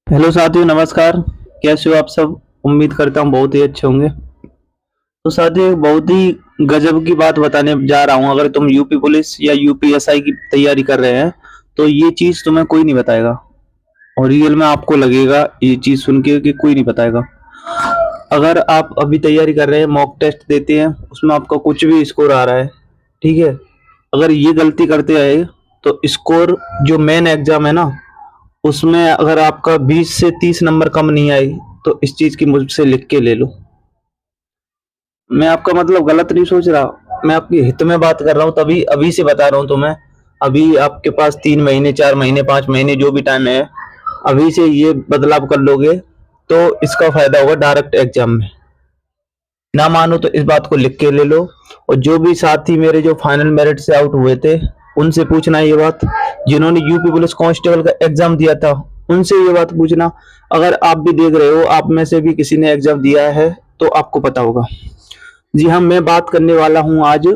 Hello साथियों, नमस्कार। कैसे हो आप सब? उम्मीद करता हूँ बहुत ही अच्छे होंगे। तो साथियों, एक बहुत ही गजब की बात बताने जा रहा हूँ। अगर तुम यूपी पुलिस या यूपीएसआई की तैयारी कर रहे हैं तो ये चीज तुम्हें कोई नहीं बताएगा, और रियल में आपको लगेगा ये चीज सुन के कि कोई नहीं बताएगा। अगर आप अभी तैयारी कर रहे हैं, मॉक टेस्ट देते हैं, उसमें आपका कुछ भी स्कोर आ रहा है, ठीक है, अगर ये गलती करते आए तो स्कोर जो मेन एग्जाम है ना, उसमें अगर आपका 20 से 30 नंबर कम नहीं आई तो इस चीज की मुझसे लिख के ले लो। मैं आपका मतलब गलत नहीं सोच रहा, मैं आपके हित में बात कर रहा हूँ, तभी अभी से बता रहा हूँ तुम्हें। अभी आपके पास 3 महीने, 4 महीने, 5 महीने, जो भी टाइम है, अभी से ये बदलाव कर लोगे तो इसका फायदा होगा डायरेक्ट एग्जाम में। ना मानो तो इस बात को लिख के ले लो। और जो भी साथी मेरे जो फाइनल मेरिट से आउट हुए थे, उनसे पूछना ये बात। जिन्होंने यूपी पुलिस कांस्टेबल का एग्जाम दिया था, उनसे ये बात पूछना। अगर आप भी देख रहे हो, आप में से भी किसी ने एग्जाम दिया है, तो आपको पता होगा। जी हाँ, मैं बात करने वाला हूँ आज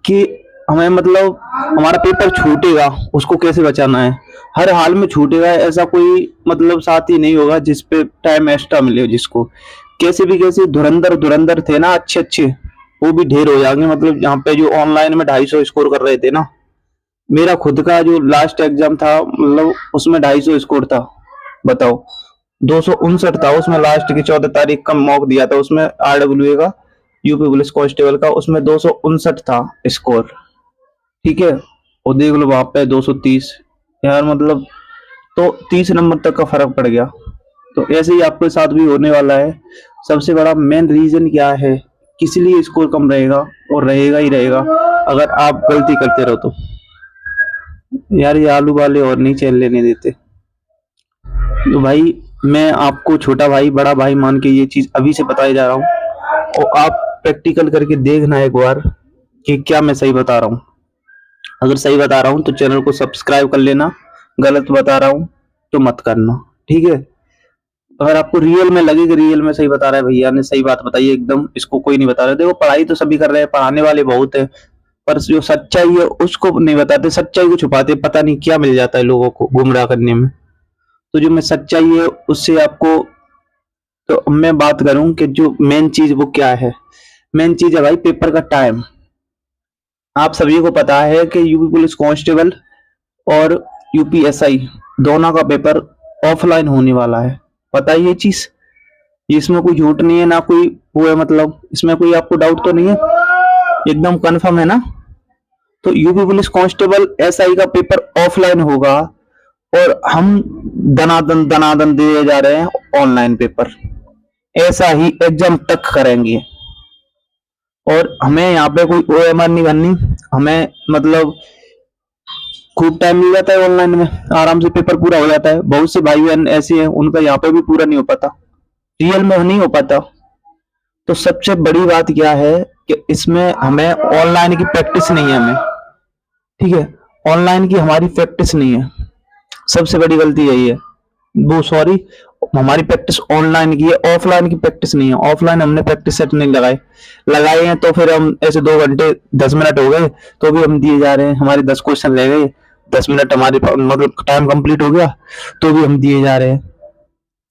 कि हमें मतलब हमारा पेपर छूटेगा, उसको कैसे बचाना है। हर हाल में छूटेगा, ऐसा कोई मतलब साथी नहीं होगा जिस पे टाइम एक्स्ट्रा मिले जिसको। कैसे भी कैसे धुरंधर धुरंधर थे ना, अच्छे अच्छे, वो भी ढेर हो जाएंगे। मतलब यहाँ पे जो ऑनलाइन में 250 स्कोर कर रहे थे ना, मेरा खुद का जो लास्ट एग्जाम था, मतलब उसमें 250 स्कोर था। बताओ, 259 था उसमें। लास्ट की 14 तारीख का मॉक दिया था उसमें, आरडब्ल्यूए का, यूपी पुलिस कांस्टेबल का, उसमें 259 था स्कोर। ठीक है, और देख लो वहां पे 230। यार मतलब, तो 30 नंबर तक का फर्क पड़ गया। तो ऐसे ही आपके साथ भी होने वाला है। सबसे बड़ा मेन रीजन क्या है, किस लिए स्कोर कम रहेगा, और रहेगा ही रहेगा अगर आप गलती करते रहो तो। यार ये आलू वाले और नहीं चैन लेने देते। तो भाई, मैं आपको छोटा भाई बड़ा भाई मान के ये चीज अभी से बताया जा रहा हूँ, और आप प्रैक्टिकल करके देखना एक बार कि क्या मैं सही बता रहा हूँ। अगर सही बता रहा हूँ तो चैनल को सब्सक्राइब कर लेना, गलत बता रहा हूँ तो मत करना, ठीक है। अगर आपको रियल में लगे कि रियल में सही बता रहा है, भैया ने सही बात बताई है एकदम, इसको कोई नहीं बता रहा। देखो, पढ़ाई तो सभी कर रहे हैं, पढ़ाने वाले बहुत है, पर जो सच्चाई है उसको नहीं बताते, सच्चाई को छुपाते। पता नहीं क्या मिल जाता है लोगों को गुमराह करने में। तो जो मैं सच्चाई है उससे आपको, तो मैं बात करूं कि जो मेन चीज वो क्या है। मेन चीज है भाई पेपर का टाइम। आप सभी को पता है कि यूपी पुलिस कांस्टेबल और यूपीएसआई दोनों का पेपर ऑफलाइन होने वाला है। पता है ये चीज? इसमें कोई झूठ नहीं है ना, कोई वो है, मतलब इसमें कोई आपको डाउट तो नहीं है? एकदम कंफर्म है ना? तो यूपी पुलिस कांस्टेबल एसआई का पेपर ऑफलाइन होगा, और हम दनादन दनादन दिए जा रहे हैं ऑनलाइन पेपर। ऐसा ही एग्जाम तक करेंगे, और हमें यहाँ पे कोई ओएमआर नहीं बननी। हमें मतलब खूब टाइम मिल जाता है ऑनलाइन में, आराम से पेपर पूरा हो जाता है। बहुत से भाई बहन ऐसे हैं उनका यहाँ पे भी पूरा नहीं हो पाता, रियल में नहीं हो पाता। तो सबसे बड़ी बात क्या है कि इसमें हमें ऑनलाइन की प्रैक्टिस नहीं है हमें, ठीक है। ऑनलाइन की हमारी प्रैक्टिस नहीं है, सबसे बड़ी गलती यही है। वो सॉरी, हमारी प्रैक्टिस ऑनलाइन की है, ऑफलाइन की प्रैक्टिस नहीं है। ऑफलाइन हमने प्रैक्टिस सेट नहीं लगाए, लगाए हैं तो फिर हम ऐसे 2 घंटे 10 मिनट हो गए तो भी हम दिए जा रहे हैं। हमारे 10 क्वेश्चन रह गए, 10 मिनट हमारे मतलब टाइम कंप्लीट हो गया, तो भी हम दिए जा रहे हैं।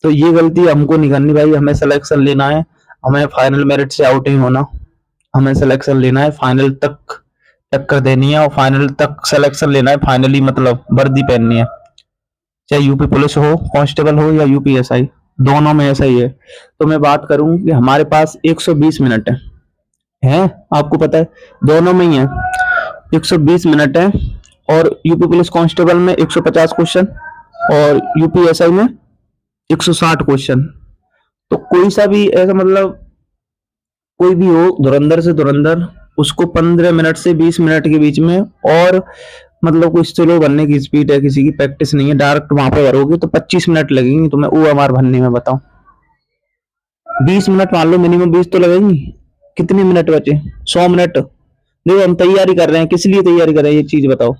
तो ये गलती हमको नहीं करनी भाई। हमें सिलेक्शन लेना है, हमें फाइनल मेरिट से आउट नहीं होना। हमें सिलेक्शन लेना है, फाइनल तक टक्कर देनी है, और फाइनल तक सिलेक्शन लेना है। फाइनली मतलब वर्दी पहननी है, चाहे यूपी पुलिस हो, कांस्टेबल हो, या यूपीएसआई, दोनों में ऐसा ही है। तो मैं बात करूं कि हमारे पास 120 मिनट है, आपको पता है दोनों में ही है, 120 मिनट है। और यूपी पुलिस कांस्टेबल में 150 क्वेश्चन, और यूपीएसआई में 160 क्वेश्चन। तो कोई सा भी ऐसा मतलब, कोई भी हो धुरंधर से धुरंधर, उसको 15 मिनट से 20 मिनट के बीच में, और मतलब कोई स्लो बनने की स्पीड है, किसी की प्रैक्टिस नहीं है, डायरेक्ट वहां पे भरोगे तो 25 मिनट लगेंगे तुम्हें ओएमआर भरने में। बताओ, 20 मिनट मान लो मिनिमम, 20 तो लगेंगी। कितने मिनट बचे? 100 मिनट। देखो, हम तैयारी कर रहे हैं, किस लिए तैयारी कर रहे हैं ये चीज बताओ।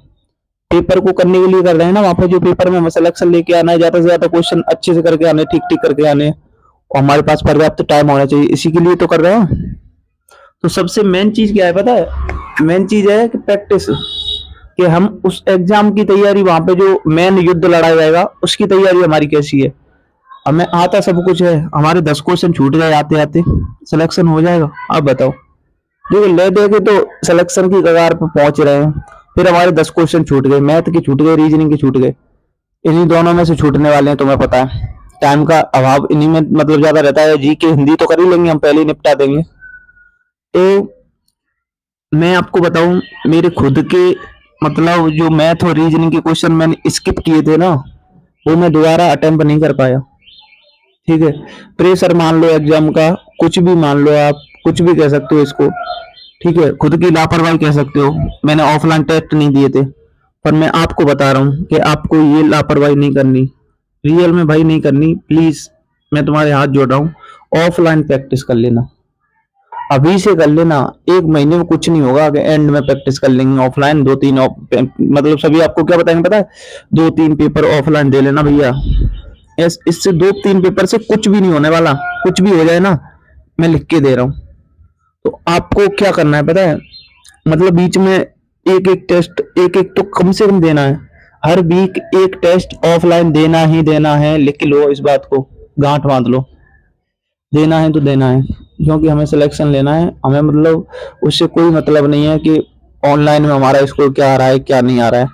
पेपर को करने के लिए कर रहे हैं ना। वहां पर जो पेपर में हमें सिलेक्शन लेके आना है, ज्यादा से ज्यादा क्वेश्चन अच्छे से करके आने, ठीक ठीक करके आने, और हमारे पास पर्याप्त टाइम होना चाहिए, इसी के लिए तो कर रहे हैं। तो सबसे मेन चीज क्या है पता है? मेन चीज है कि प्रैक्टिस, कि हम उस एग्जाम की तैयारी, वहां पे जो मेन युद्ध लड़ा जाएगा उसकी तैयारी हमारी कैसी है। हमें आता सब कुछ है, हमारे 10 क्वेश्चन छूट गए आते आते, सिलेक्शन हो जाएगा? आप बताओ। देखो ले दे के तो सिलेक्शन की कगार पर पहुंच रहे हैं, फिर हमारे 10 क्वेश्चन छूट गए, मैथ के छूट गए, रीजनिंग के छूट गए। इन्हीं दोनों में से छूटने वाले हैं, तुम्हें पता है। टाइम का अभाव इन्हीं में मतलब ज्यादा रहता है। जी के हिंदी तो कर ही लेंगे हम, पहले ही निपटा देंगे। तो मैं आपको बताऊं, मेरे खुद के मतलब जो मैथ और रीजनिंग के क्वेश्चन मैंने स्किप किए थे ना, वो मैं दोबारा अटेम्प्ट नहीं कर पाया। ठीक है, प्रेशर मान लो एग्जाम का, कुछ भी मान लो, आप कुछ भी कह सकते हो इसको। ठीक है, खुद की लापरवाही कह सकते हो। मैंने ऑफलाइन टेस्ट नहीं दिए थे, पर मैं आपको बता रहा हूँ कि आपको ये लापरवाही नहीं करनी, रियल में भाई नहीं करनी। प्लीज मैं तुम्हारे हाथ जोड़ रहा हूँ, ऑफलाइन प्रैक्टिस कर लेना, अभी से कर लेना। एक महीने में कुछ नहीं होगा कि एंड में प्रैक्टिस कर लेंगे ऑफलाइन। दो तीन मतलब सभी आपको क्या बताएंगे पता है, दो तीन पेपर ऑफलाइन दे लेना भैया। इससे दो तीन पेपर से कुछ भी नहीं होने वाला, कुछ भी हो जाए ना, मैं लिख के दे रहा हूँ। तो आपको क्या करना है पता है, मतलब बीच में एक एक टेस्ट, एक एक तो कम से कम देना है। हर वीक एक टेस्ट ऑफलाइन देना ही देना है, लिख लो इस बात को, गांठ बांध लो। देना है तो देना है, क्योंकि हमें सिलेक्शन लेना है। हमें मतलब उससे कोई मतलब नहीं है कि ऑनलाइन में हमारा स्कोर क्या आ रहा है क्या नहीं आ रहा है,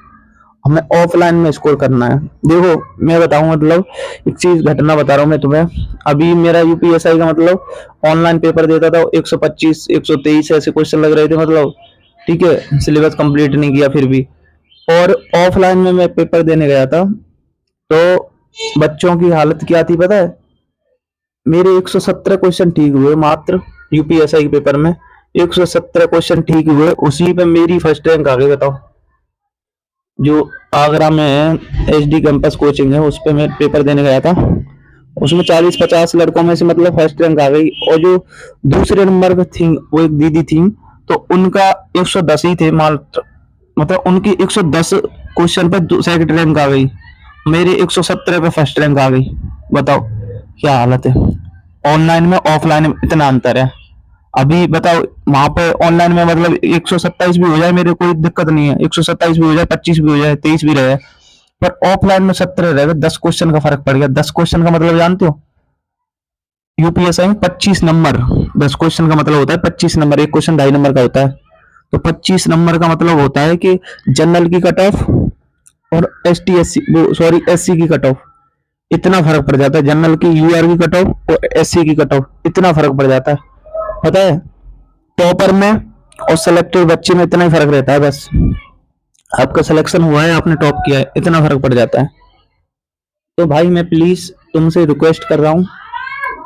हमें ऑफलाइन में स्कोर करना है। देखो मैं बताऊं, मतलब एक चीज घटना बता रहा हूँ मैं तुम्हें। अभी मेरा यूपीएसआई का मतलब ऑनलाइन पेपर देता था, 125 123 ऐसे क्वेश्चन लग रहे थे मतलब। ठीक है, सिलेबस कंप्लीट नहीं किया फिर भी। और ऑफलाइन में मैं पेपर देने गया था, तो बच्चों की हालत क्या थी पता है, मेरे 117 क्वेश्चन ठीक हुए मात्र, यूपीएसआई के पेपर में 117 क्वेश्चन ठीक हुए, उसी पे मेरी फर्स्ट रैंक आ गई। बताओ, जो आगरा में एच डी कैंपस कोचिंग है, उस पे मैं पेपर देने गया था, उसमें 40-50 लड़कों में से मतलब फर्स्ट रैंक आ गई। और जो दूसरे नंबर पे थी वो एक दीदी थी, तो उनका 110 ही थे मात्र, मतलब उनकी 110 क्वेश्चन पे सेकंड रैंक आ गई, मेरे 117 पे फर्स्ट रैंक आ गई। बताओ क्या हालत है। ऑनलाइन में ऑफलाइन में इतना अंतर है। अभी बताओ, वहां पे ऑनलाइन में मतलब 127 भी हो जाए मेरे कोई दिक्कत नहीं है, 127 भी हो जाए, 25 भी हो जाए, 23 भी रहे, पर ऑफलाइन में 17 रहेगा, 10 क्वेश्चन का फर्क पड़ गया। 10 क्वेश्चन का मतलब जानते हो, यूपीएसआई में 25 नंबर, 10 क्वेश्चन का मतलब होता है 25 नंबर, एक क्वेश्चन 2.5 नंबर का होता है। तो 25 नंबर का मतलब होता है कि जनरल की कट ऑफ और S T S C, sorry SC की कट ऑफ, इतना फर्क पड़ जाता है। जनरल की यूआर की कट ऑफ और एससी की कट ऑफ, इतना फर्क पड़ जाता है, पता है। टॉपर में और सिलेक्टेड बच्चे में इतना ही फर्क रहता है बस, आपका सिलेक्शन हुआ है, आपने टॉप किया है, इतना फर्क पड़ जाता है। तो भाई मैं प्लीज तुमसे रिक्वेस्ट कर रहा हूँ,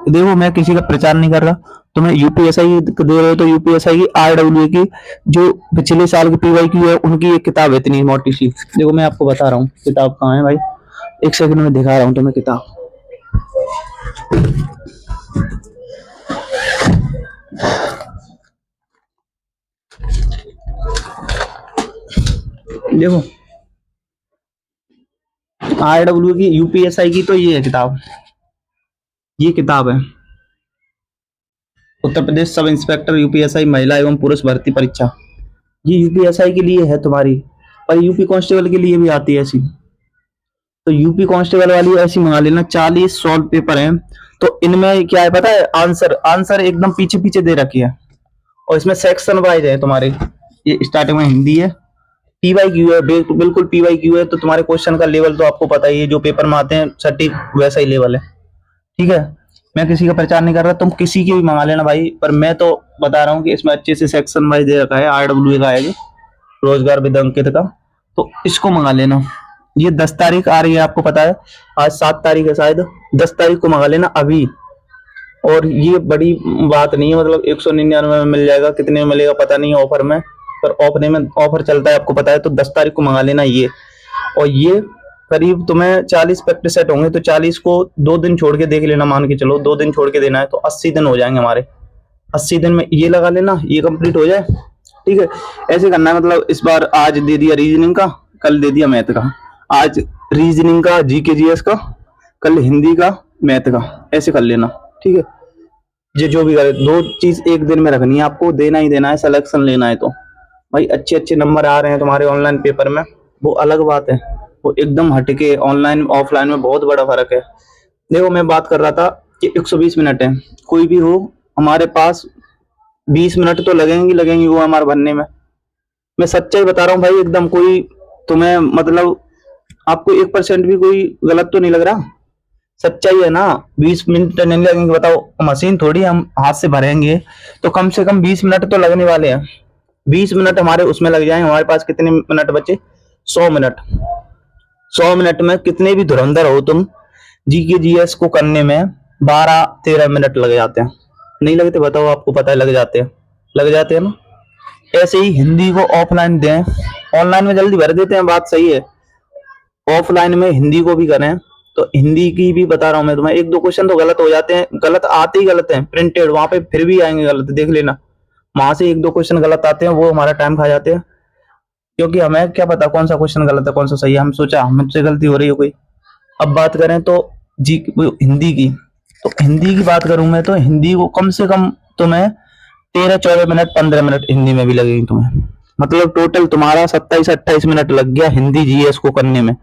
देखो मैं किसी का प्रचार नहीं कर रहा, तुम्हें यूपीएसआई दे रहे हो तो यूपीएसआई की आरडब्ल्यू की जो पिछले साल की पीवाई की है, उनकी एक किताब है इतनी मोटी सी। देखो मैं आपको बता रहा हूँ किताब कहाँ है भाई, एक सेकंड में दिखा रहा हूँ तुम्हें किताब। देखो आरडब्ल्यू की यूपीएसआई की तो ये है किताब, ये किताब है, Uttar Pradesh sub inspector UPSI महिला एवं पुरुष भर्ती परीक्षा। ये यूपीएसआई के लिए है तुम्हारी, पर यूपी कांस्टेबल के लिए भी आती है ऐसी। तो यूपी कांस्टेबल वाली ऐसी मंगा लेना, 40 सॉल्व पेपर हैं। तो इनमें क्या है पता है, आंसर आंसर एकदम पीछे पीछे दे रखी है, और इसमें सेक्शन वाइज है तुम्हारे। ये स्टार्टिंग में हिंदी है, पीवाई क्यू है, बिल्कुल पीवाई क्यू है, तो तुम्हारे क्वेश्चन का लेवल तो आपको पता ही है, जो पेपर में आते हैं सटीक वैसा ही लेवल है। ठीक है, मैं किसी का प्रचार नहीं कर रहा, तुम किसी की भी मंगा लेना भाई, पर मैं तो बता रहा हूँ कि इसमें अच्छे से सेक्शन वाइज दे रखा है, आरडब्ल्यू का है ये, रोजगार विद अंकित का, तो इसको मंगा लेना। ये 10 तारीख आ रही है, आपको पता है आज 7 तारीख है शायद, 10 तारीख को मंगा लेना अभी। और ये बड़ी बात नहीं है, मतलब 199 में मिल जाएगा, कितने में मिलेगा पता नहीं ऑफर में, पर ऑफर में ऑफर चलता है आपको पता है। तो 10 तारीख को मंगा लेना ये। और ये करीब तुम्हें 40 प्रैक्टिस सेट होंगे, तो 40 को 2 दिन छोड़ के देख लेना, मान के चलो 2 दिन छोड़ के देना है, तो 80 दिन हो जाएंगे हमारे। 80 दिन में ये लगा लेना, ये कंप्लीट हो जाए। ठीक है, ऐसे करना है, मतलब इस बार आज दे दिया रीजनिंग का, कल दे दिया मैथ का, आज रीजनिंग का जीके जीएस का, कल हिंदी का, मैथ का, ऐसे कर लेना। ठीक है, ये जो भी करे, 2 चीज एक दिन में रखनी है, आपको देना ही देना है, सिलेक्शन लेना है। तो भाई अच्छे अच्छे नंबर आ रहे हैं तुम्हारे ऑनलाइन पेपर में, वो अलग बात है, वो एकदम हटके, ऑनलाइन ऑफलाइन में बहुत बड़ा फर्क है। देखो मैं बात कर रहा था कि 120 मिनट है, कोई भी हो हमारे पास 20 मिनट तो लगेंगे लगेंगे वो हमारे बनने में। मैं सच्चाई बता रहा हूँ भाई एकदम, कोई तुम्हें मतलब आपको 1% भी कोई गलत तो नहीं लग रहा? सच्चाई है ना, 20 मिनट नहीं लगेंगे बताओ, मशीन थोड़ी हम हाथ से भरेंगे, तो कम से कम 20 मिनट तो लगने वाले हैं। 20 मिनट हमारे उसमें लग जाएंगे, हमारे पास कितने मिनट बचे? 100 मिनट। 100 मिनट में कितने भी धुरंधर हो तुम, जीके जीएस को करने में 12-13 मिनट लग जाते हैं। नहीं लगते? बताओ, आपको पता है लग जाते हैं, लग जाते हैं ना। ऐसे ही हिंदी को ऑफलाइन दें, ऑनलाइन में जल्दी भर देते हैं, बात सही है, ऑफलाइन में हिंदी को भी करें। तो हिंदी की भी बता रहा हूं मैं तुम्हें, एक दो क्वेश्चन तो गलत हो जाते हैं, गलत आते ही गलत हैं, प्रिंटेड वहां पे फिर भी आएंगे गलत, देख लेना। वहां से एक दो क्वेश्चन गलत आते हैं, वो हमारा टाइम खा जाते हैं, क्योंकि हमें क्या पता कौन सा क्वेश्चन गलत है कौन सा सही है, हम सोचा मुझसे गलती हो रही है कोई। अब बात करें तो जी हिंदी की, तो हिंदी की बात करूं मैं, तो हिंदी को कम से कम तुम्हें 13-14 मिनट 15 मिनट हिंदी में भी लगेगी तुम्हें, मतलब टोटल तुम्हारा 27-28 मिनट लग गया हिंदी जीएस को करने में।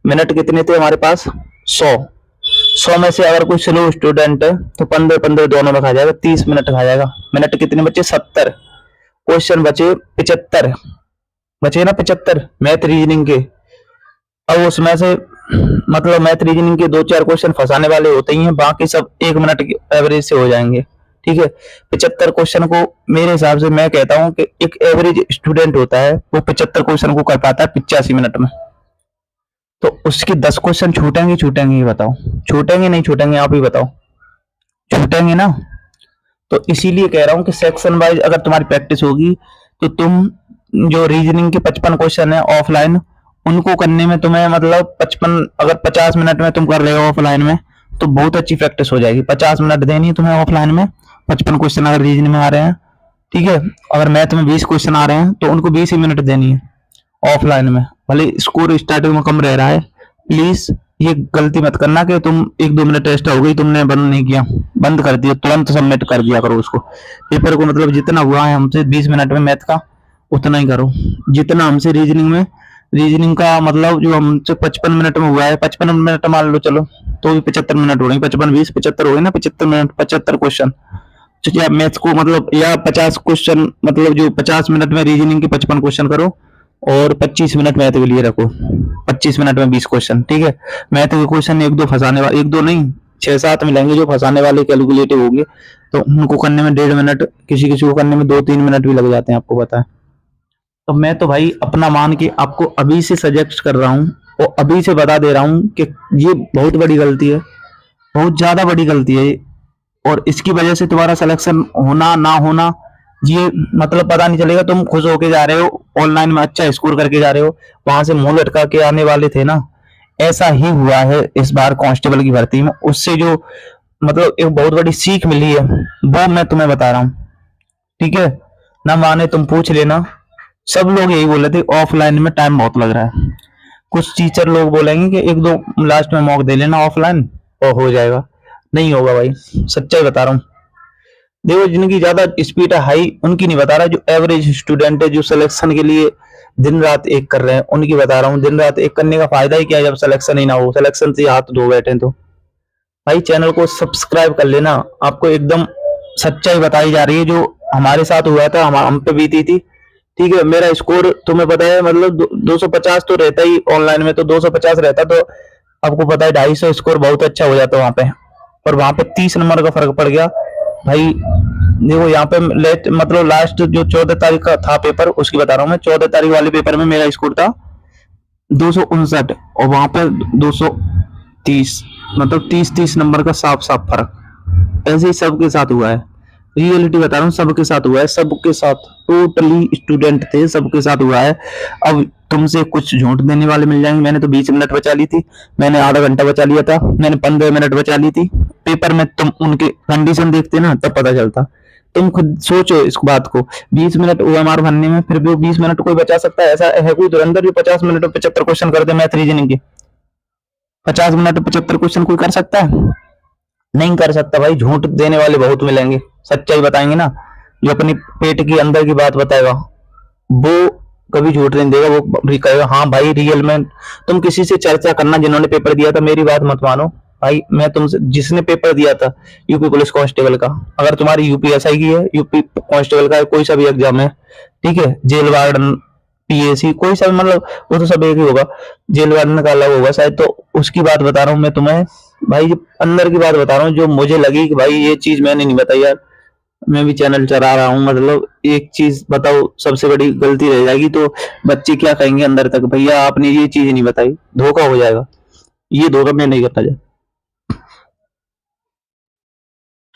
मिनट कितने थे हमारे पास? 100। 100 में से अगर कोई स्लो स्टूडेंट है तो 15-15 दोनों में खा जाएगा, 30 मिनट खा जाएगा। मिनट कितने बचे? 70। क्वेश्चन बचे 75, बचे ना 75 मैथ रीजनिंग के। अब उसमें से मतलब मैथ रीजनिंग के 2-4 क्वेश्चन फंसाने वाले होते ही हैं, बाकी सब 1 मिनट की एवरेज से हो जाएंगे, ठीक है। 75 क्वेश्चन को मेरे हिसाब से मैं कहता हूं कि एक एवरेज स्टूडेंट होता है वो 75 क्वेश्चन को कर पाता है 85 मिनट में। तो उसके 10 क्वेश्चन छूटेंगे छूटेंगे ये बताओ? छूटेंगे नहीं छूटेंगे? आप ही बताओ। छूटेंगे ना? तो इसीलिए कह रहा हूं कि सेक्शन वाइज अगर तुम्हारी प्रैक्टिस होगी तो तुम जो रीजनिंग के 55 क्वेश्चन है ऑफलाइन, उनको करने में तुम्हें मतलब 55, अगर 50 मिनट में तुम कर रहे हो ऑफलाइन में तो बहुत अच्छी प्रैक्टिस हो जाएगी। 50 मिनट देनी है तुम्हें ऑफलाइन में, 55 क्वेश्चन अगर रीजनिंग में आ रहे हैं, ठीक है। अगर मैथ में 20 क्वेश्चन आ रहे हैं तो उनको 20 ही मिनट देनी है ऑफलाइन में, भले स्कोर स्टार्टिंग में कम रह रहा है। प्लीज ये गलती मत करना कि तुम 1-2 मिनट टेस्ट हो गई तुमने बंद नहीं किया, बंद कर दिया, तुरंत सबमिट कर दिया करो उसको पेपर को, मतलब जितना हुआ है हमसे 20 मिनट में मैथ का उतना ही करो जितना हमसे रीजनिंग में। रीजनिंग का मतलब जो हमसे 55 मिनट में हुआ है, 55 मिनट मान लो चलो, तो भी 75 मिनट हो गई, 55-20-75 हो गई ना, 75 मिनट 75 क्वेश्चन। या मैथ्स को मतलब या 50 क्वेश्चन, मतलब जो 50 मिनट में रीजनिंग के 55 क्वेश्चन करो और 25 मिनट मैथ के लिए रखो, 25 मिनट में 20 क्वेश्चन, ठीक है। मैथ के क्वेश्चन एक दो फंसाने वाले, एक दो नहीं 6-7 मिलेंगे जो फंसाने वाले कैलकुलेटिव होंगे, तो उनको करने में 1.5 मिनट, किसी किसी को करने में 2-3 मिनट भी लग जाते हैं, आपको पता है। तो मैं तो भाई अपना मान के आपको अभी से सजेस्ट कर रहा हूँ और अभी से बता दे रहा हूँ कि ये बहुत बड़ी गलती है, बहुत ज्यादा बड़ी गलती है, और इसकी वजह से तुम्हारा सिलेक्शन होना ना होना ये मतलब पता नहीं चलेगा। तुम खुश होके जा रहे हो, ऑनलाइन में अच्छा स्कोर करके जा रहे हो, वहां से मुंह लटका के आने वाले थे ना। ऐसा ही हुआ है इस बार कांस्टेबल की भर्ती में, उससे जो मतलब एक बहुत बड़ी सीख मिली है वो मैं तुम्हें बता रहा हूँ, ठीक है। ना माने तुम पूछ लेना, सब लोग यही बोल रहे थे ऑफलाइन में टाइम बहुत लग रहा है। कुछ टीचर लोग बोलेंगे कि एक दो लास्ट में मॉक दे लेना ऑफलाइन और हो जाएगा, नहीं होगा भाई, सच्चाई बता रहा हूँ। देखो जिनकी ज्यादा स्पीड है हाई उनकी नहीं बता रहा, जो एवरेज स्टूडेंट है जो सिलेक्शन के लिए दिन रात एक कर रहे हैं उनकी बता रहा हूँ। दिन रात एक करने का फायदा ही क्या है जब सिलेक्शन ही ना हो, सिलेक्शन से हाथ धो बैठे तो। भाई चैनल को सब्सक्राइब कर लेना, आपको एकदम सच्चाई बताई जा रही है जो हमारे साथ हुआ था, हम पे बीती थी, ठीक है। मेरा स्कोर तुम्हें पता है मतलब 250 तो रहता ही ऑनलाइन में, तो 250 रहता तो आपको पता है 250 स्कोर बहुत अच्छा हो जाता वहां पे, और वहां पे 30 नंबर का फर्क पड़ गया भाई। देखो यहाँ पे लेट मतलब लास्ट जो 14 तारीख का था पेपर उसकी बता रहा हूँ मैं, 14 तारीख वाले पेपर में मेरा स्कोर था 259 और वहां पे 230, मतलब 30-30 नंबर का साफ साफ फर्क। ऐसे ही सबके साथ हुआ है, रियलिटी बता रहा हूँ, सबके साथ हुआ है, सबके साथ टोटली स्टूडेंट थे सबके साथ हुआ है। अब तुमसे कुछ झूठ देने वाले मिल जाएंगे, मैंने तो 20 मिनट बचा ली थी, मैंने आधा घंटा बचा लिया था, मैंने 15 मिनट बचा ली थी। पेपर में तुम उनके कंडीशन देखते ना तब पता चलता। तुम खुद सोचो इस बात को, 20 मिनट ओएमआर भरने में फिर भी 20 मिनट कोई बचा सकता है? ऐसा है कोई धुरंधर जो 50 मिनट में 75 क्वेश्चन कर दे मैथ रीजनिंग के? 50 मिनट में 75 क्वेश्चन कोई कर सकता है? नहीं कर सकता भाई। झूठ देने वाले बहुत मिलेंगे, सच्चाई बताएंगे ना, जो अपनी पेट की अंदर की बात बताएगा वो कभी झूठ नहीं देगा, वो भी कहेगा हाँ भाई रियल में। तुम किसी से चर्चा करना जिन्होंने पेपर दिया था, मेरी बात मत मानो, भाई मैं तुमसे, जिसने पेपर दिया था यूपी पुलिस कांस्टेबल का, अगर तुम्हारी यूपीएसआई की है, यूपी कांस्टेबल का है, कोई सा भी एग्जाम है, ठीक है, जेल वार्डन, पीएसी, कोई सा भी, मतलब वो तो सब एक ही होगा, जेल वार्डन का अलग होगा शायद, तो उसकी बात बता रहा हूँ मैं तुम्हें भाई, अंदर की बात बता रहा हूँ, जो मुझे लगी कि भाई ये चीज मैंने नहीं बताई यार, मैं भी चैनल चला रहा हूँ, मतलब एक चीज बताओ, सबसे बड़ी गलती रह जाएगी तो बच्चे क्या कहेंगे अंदर तक, भैया आपने ये चीज नहीं बताई, धोखा हो जाएगा, ये धोखा मैं नहीं करता।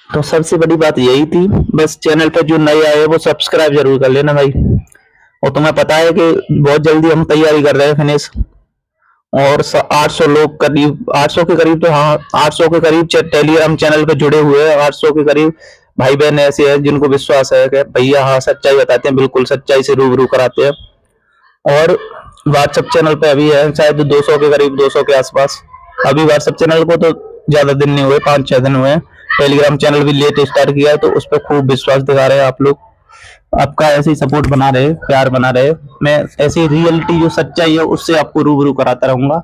तो सबसे बड़ी बात यही थी, बस चैनल पर जो नए आए वो सब्सक्राइब जरूर कर लेना भाई। और तुम्हें पता है कि बहुत जल्दी हम तैयारी कर रहे हैं फिनिश, और 800 लोग करीब, 800 के करीब, तो हाँ 800 के करीब टेलीग्राम चैनल पे जुड़े हुए हैं, 800 के करीब भाई बहन ऐसे हैं जिनको विश्वास है कि भैया हाँ सच्चाई बताते हैं, बिल्कुल सच्चाई से रूबरू कराते हैं। और व्हाट्सएप चैनल पे अभी है शायद 200 के करीब, 200 के आसपास। अभी व्हाट्सएप चैनल को तो ज्यादा दिन नहीं हुए, 5-6 दिन हुए हैं। टेलीग्राम चैनल भी लेट स्टार्ट किया है, तो उस पर खूब विश्वास दिखा रहे हैं आप लोग। आपका ऐसे ही सपोर्ट बना रहे, प्यार बना रहे, मैं ऐसी रियलिटी जो सच्चाई है उससे आपको रूबरू कराता रहूंगा।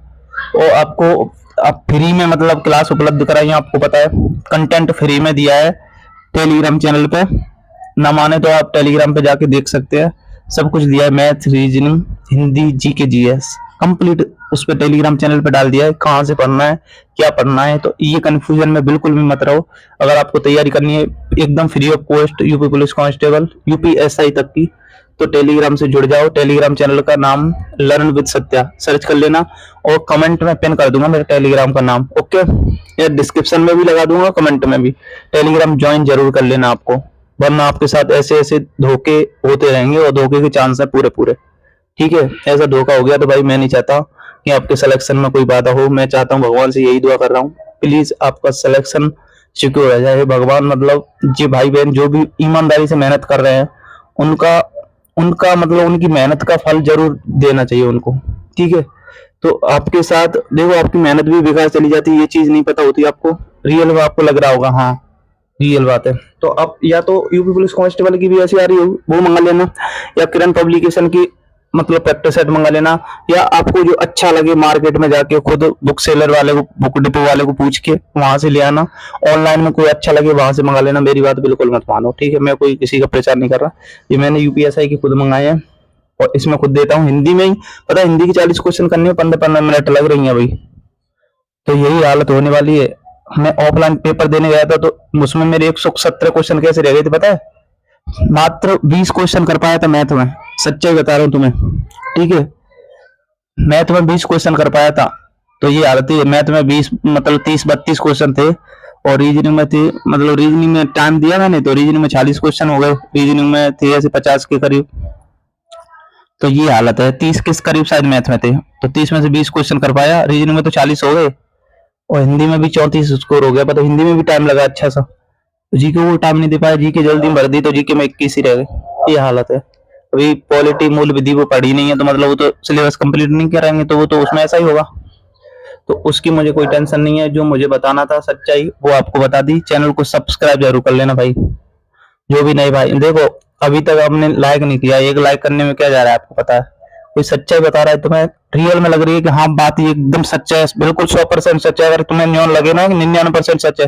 और आपको आप फ्री में मतलब क्लास उपलब्ध कराई है, आपको पता है कंटेंट फ्री में दिया है टेलीग्राम चैनल पे, ना माने तो आप टेलीग्राम पे जाके देख सकते हैं, सब कुछ दिया है, math, reasoning, Hindi, GK, GS complete उस पे टेलीग्राम चैनल पे डाल दिया है, कहाँ से पढ़ना है, क्या पढ़ना है। तो ये कंफ्यूजन में बिल्कुल भी मत रहो। अगर आपको तैयारी करनी है एकदम free of cost, UP police constable, UPSI तक की, तो टेलीग्राम से जुड़ जाओ। टेलीग्राम चैनल का नाम लर्न विद सत्या सर्च कर लेना, और कमेंट में पिन कर दूंगा मेरे टेलीग्राम का नाम, ओके, या डिस्क्रिप्शन में भी लगा दूंगा, कमेंट में भी। टेलीग्राम ज्वाइन जरूर कर लेना आपको, वरना आपके साथ ऐसे ऐसे धोखे होते रहेंगे, और धोखे के चांस है पूरे पूरे, ठीक है। ऐसा धोखा हो गया तो भाई मैं नहीं चाहता कि आपके सिलेक्शन में कोई बाधा हो। मैं चाहता हूँ, भगवान से यही दुआ कर रहा हूँ, प्लीज आपका सिलेक्शन सिक्योर हो जाए भगवान। मतलब जो भाई बहन जो भी ईमानदारी से मेहनत कर रहे हैं, उनका उनका मतलब उनकी मेहनत का फल जरूर देना चाहिए उनको, ठीक है। तो आपके साथ देखो, आपकी मेहनत भी बेकार चली जाती है, ये चीज नहीं पता होती आपको, रियल में आपको लग रहा होगा हाँ रियल बात है। तो आप या तो यूपी पुलिस कांस्टेबल की भी ऐसी आ रही हो वो मंगा लेना, या किरण पब्लिकेशन की मतलब प्रैक्टिस सेट मंगा लेना, या आपको जो अच्छा लगे मार्केट में जाके खुद बुक सेलर वाले को, बुक डिपो वाले को पूछ के वहां से ले आना। ऑनलाइन में कोई अच्छा लगे वहां से मंगा लेना, मेरी बात बिल्कुल मत मानो, ठीक है। मैं कोई किसी का प्रचार नहीं कर रहा, ये मैंने यूपीएसआई की खुद मंगाए हैं, और इसमें खुद देता हूँ हिंदी में ही। पता है हिंदी की 40 क्वेश्चन करने में 15-15 मिनट लग रही है भाई। तो यही हालत होने वाली है। मैं ऑफलाइन पेपर देने गया था, तो उसमें मेरे 117 क्वेश्चन कैसे रह गए थे पता है, मात्र 20 क्वेश्चन कर पाया था मैथ में, सच्चाई बता रहा हूँ तुम्हें, ठीक है। मैथ में 20 क्वेश्चन कर पाया था, तो ये हालत है। मैथ में 20 मतलब 30-32 क्वेश्चन थे, और रीजनिंग में थे, मतलब रीजनिंग में टाइम दिया मैंने तो रीजनिंग में 40 क्वेश्चन हो गए, रीजनिंग में थे ऐसे 50 के करीब। तो ये हालत है, 30 के करीब शायद मैथ में थे, तो 30 में से 20 क्वेश्चन कर पाया, रीजनिंग में तो 40 हो गए, और हिंदी में भी 34 स्कोर हो गया। पता हिंदी में भी टाइम लगा अच्छा सा, तो जी के वो टाइम नहीं दे पाया, जी के जल्दी भर दी, तो जी के में 21 ही रह गए, ये हालत है। अभी पॉलिटी मूल विधि वो पढ़ी नहीं है, तो मतलब वो तो सिलेबस कंप्लीट नहीं करेंगे, तो वो तो उसमें ऐसा ही होगा। तो उसकी मुझे कोई टेंशन नहीं है, जो मुझे बताना था सच्चाई वो आपको बता दी। चैनल को सब्सक्राइब जरूर कर लेना भाई, जो भी नए भाई देखो, अभी तक आपने लाइक नहीं किया, एक लाइक करने में क्या जा रहा है आपको पता है। कोई सच्चाई बता रहा है तुम्हें, रियल में लग रही है कि हाँ बात ये एकदम सच्चा है, बिल्कुल 100% सच है, अगर तुम्हें न्योन लगे ना कि 99% सच है,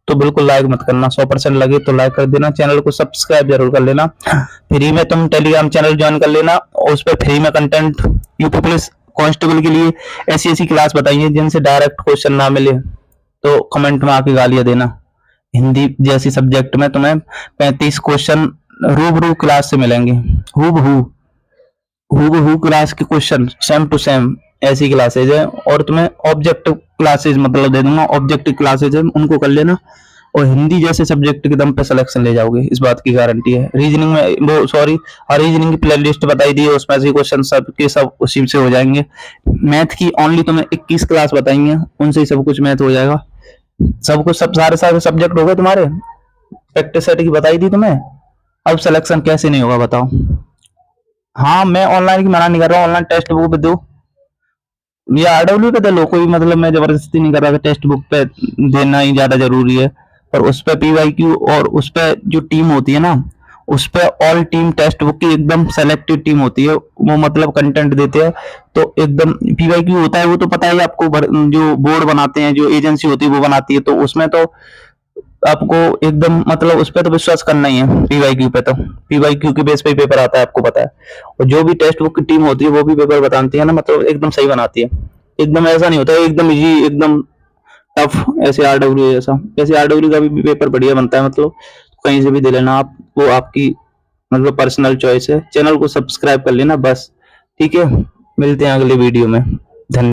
तो बिल्कुल लाइक मत करना, 100% लगे तो लाइक कर देना। चैनल को सब्सक्राइब जरूर कर लेना। फ्री में तुम टेलीग्राम चैनल ज्वाइन कर लेना, और उस पर फ्री में कंटेंट यूपी पुलिस कांस्टेबल के लिए ऐसी ऐसी क्लास बताई है जिनसे डायरेक्ट क्वेश्चन ना मिले, तो कमेंट में आके गालियां देना। हिंदी जैसी सब्जेक्ट में तुम्हें 35 क्वेश्चन रूबरू क्लास से मिलेंगे, हूबहू हूबहू क्लास के क्वेश्चन सेम टू सेम, ऐसी क्लासेज है। और तुम्हें ऑब्जेक्टिव क्लासेज मतलब दे दूंगा, ऑब्जेक्टिव क्लासेज है उनको कर लेना, और हिंदी जैसे सब्जेक्ट के दम पे सिलेक्शन ले जाओगे, इस बात की गारंटी है। रीजनिंग में वो सॉरी रीजनिंग की प्ले लिस्ट बताई दी है, उसमें से क्वेश्चन सब के सब उसी से हो जाएंगे। मैथ की ओनली तुम्हें 21 क्लास बताई है, उनसे ही सब कुछ मैथ हो जाएगा, सब कुछ, सब सारे सारे सब्जेक्ट हो गए तुम्हारे। प्रैक्टिस सेट की बताई थी तुम्हें, अब सिलेक्शन कैसे नहीं होगा बताओ। हाँ मैं ऑनलाइन की मना नहीं कर रहा हूँ, ऑनलाइन टेस्ट बुक पे दो या आरडब्ल्यू पे दे लो, कोई मतलब मैं जबरदस्ती नहीं कर रहा कि टेक्स्ट बुक पे देना ही ज्यादा जरूरी है। पर उस पे पीवाईक्यू और उस पे जो टीम होती है ना, उस पे ऑल टीम टेक्स्ट बुक की एकदम सेलेक्टेड टीम होती है, वो मतलब कंटेंट देते हैं। तो एकदम पीवाईक्यू होता है वो तो पता है आपको, जो बोर्ड बनाते हैं, जो एजेंसी होती है वो बनाती है, तो उसमें तो आपको एकदम मतलब उस पर तो विश्वास करना ही है। पीवाईक्यू पे तो पीवाईक्यू के बेस पे ही पेपर आता है, आपको पता है। और जो भी टेक्स्ट बुक की टीम होती है वो भी पेपर बताती है ना, मतलब एकदम सही बनाती है। एकदम ऐसा नहीं होता है एकदम इजी एकदम टफ, ऐसे आरडब्ल्यू जैसा। ऐसे आरडब्ल्यू का भी पेपर बढ़िया बनता है, मतलब कहीं से भी दे लेना आप, वो आपकी मतलब पर्सनल चॉइस है। चैनल को सब्सक्राइब कर लेना बस, ठीक है। मिलते हैं अगले वीडियो में।